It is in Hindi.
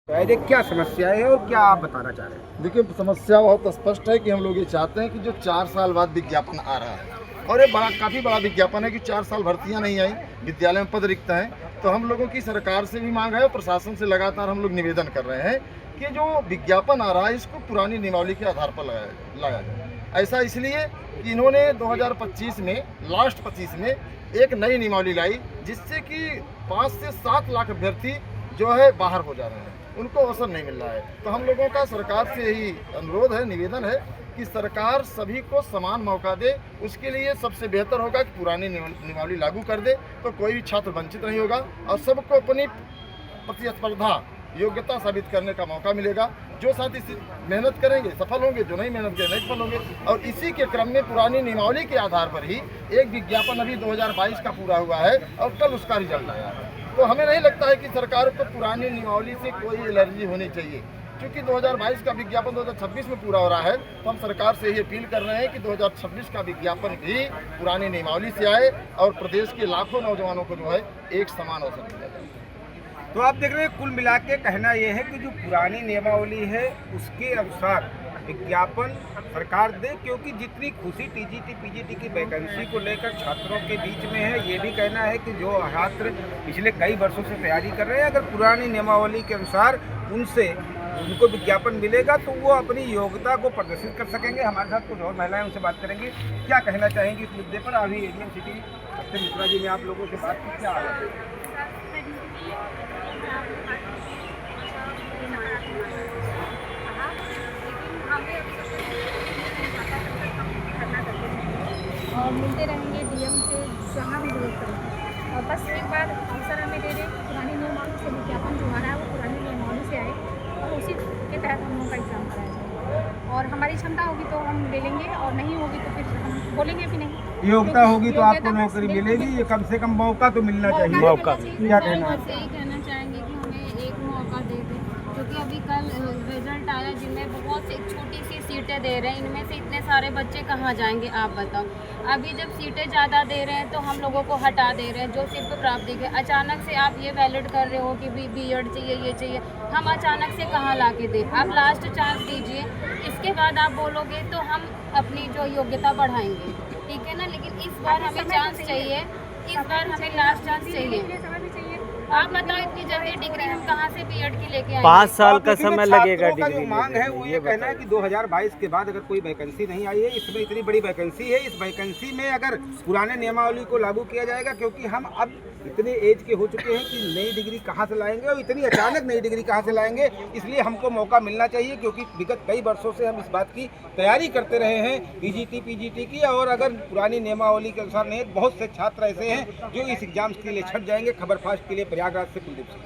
ये क्या समस्या है और क्या आप बताना चाह रहे हैं? देखिए, समस्या बहुत स्पष्ट है कि हम लोग ये चाहते हैं कि जो 4 साल बाद विज्ञापन आ रहा है और ये काफ़ी बड़ा विज्ञापन है कि 4 साल भर्तियां नहीं आई, विद्यालय में पद रिक्त हैं। तो हम लोगों की सरकार से भी मांग है और प्रशासन से लगातार हम लोग निवेदन कर रहे हैं कि जो विज्ञापन आ रहा है इसको पुरानी नियमावली के आधार पर लगाया जाए। ऐसा इसलिए कि इन्होंने 2025 में लास्ट 25 में एक नई नियमावली लाई जिससे कि 5 से 7 लाख अभ्यर्थी जो है बाहर हो जा रहे हैं, उनको अवसर नहीं मिल रहा है। तो हम लोगों का सरकार से यही अनुरोध है, निवेदन है कि सरकार सभी को समान मौका दे। उसके लिए सबसे बेहतर होगा कि पुरानी नियमावली लागू कर दे, तो कोई भी छात्र वंचित नहीं होगा और सबको अपनी प्रतिस्पर्धा योग्यता साबित करने का मौका मिलेगा। जो साथी मेहनत करेंगे सफल होंगे, जो नहीं मेहनत करेंगे नहीं सफल होंगे। और इसी के क्रम में पुरानी नियमावली के आधार पर ही एक विज्ञापन अभी 2022 का पूरा हुआ है और कल उसका रिजल्ट आया है। तो हमें नहीं लगता है कि सरकार को पुरानी नियमावली से कोई एलर्जी होनी चाहिए, क्योंकि 2022 का विज्ञापन 2026 में पूरा हो रहा है। तो हम सरकार से ये अपील कर रहे हैं कि 2026 का विज्ञापन भी पुरानी नियमावली से आए और प्रदेश के लाखों नौजवानों को जो है एक समान अवसर दिया जाए। तो आप देख रहे हैं, कुल मिला के कहना यह है कि जो पुरानी नियमावली है उसके अनुसार विज्ञापन सरकार दे, क्योंकि जितनी खुशी टीजीटी पीजीटी की वैकेंसी को लेकर छात्रों के बीच में है, ये भी कहना है कि जो छात्र पिछले कई वर्षों से तैयारी कर रहे हैं, अगर पुरानी नियमावली के अनुसार उनको विज्ञापन मिलेगा तो वो अपनी योग्यता को प्रदर्शित कर सकेंगे। हमारे साथ कुछ और महिलाएं उनसे बात करेंगे, क्या कहना चाहेंगे इस मुद्दे पर। अभी एडीएम सिटी सत्यम मिश्रा जी ने आप लोगों से बात की, क्या हालत है? और मिलते रहेंगे डीएम से, जहाँ भी विरोध करेंगे। और बस एक बार अवसर हमें दे दें, पुरानी नियमावली से विज्ञापन जो आ रहा है वो पुरानी नियमावली से आए और उसी के तहत हम लोगों का एग्जाम कराया जाए। और हमारी क्षमता होगी तो हम ले लेंगे और नहीं होगी तो फिर हम बोलेंगे भी नहीं। योग्यता होगी तो आपको नौकरी मिलेगी, ये कम से कम मौका तो मिलना चाहिए। मौका क्या कहना है? यही कहना चाहेंगे कि हमें एक मौका दे दें, क्योंकि अभी कल रिजल्ट आया जिनमें बहुत सी छोटी सी सीटें दे रहे हैं, इनमें से इतने सारे बच्चे कहाँ जाएंगे आप बताओ। अभी जब सीटें ज़्यादा दे रहे हैं तो हम लोगों को हटा दे रहे हैं जो सिर्फ प्राप्ति के। अचानक से आप ये वैलिड कर रहे हो कि बीएड चाहिए, ये चाहिए, हम अचानक से कहाँ ला के दें। आप लास्ट चांस दीजिए, इसके बाद आप बोलोगे तो हम अपनी जो योग्यता बढ़ाएंगे, ठीक है ना। लेकिन इस बार हमें चांस चाहिए, इस बार हमें लास्ट चांस चाहिए। आप बताओ, इतनी जल्दी डिग्री हम कहाँ से बीएड की लेके आएंगे? 5 साल का समय लगेगा छात्रों का डिग्री जो मांग है वो ये कहना है कि 2022 के बाद अगर कोई वैकेंसी नहीं आई है, इसमें इतनी बड़ी वैकेंसी है, इस वैकेंसी में अगर पुराने नियमावली को लागू किया जाएगा, क्योंकि हम अब इतने एज के हो चुके हैं कि नई डिग्री कहाँ से लाएंगे और इतनी अचानक नई डिग्री कहाँ से लाएंगे। इसलिए हमको मौका मिलना चाहिए, क्योंकि विगत कई वर्षों से हम इस बात की तैयारी करते रहे हैं टीजीटी पीजीटी की। और अगर पुरानी नियमावली के अनुसार नहीं, बहुत से छात्र ऐसे हैं जो इस एग्जाम्स के लिए छट जाएंगे। खबर फास्ट के लिए प्रयागराज से कुलदीप सिंह।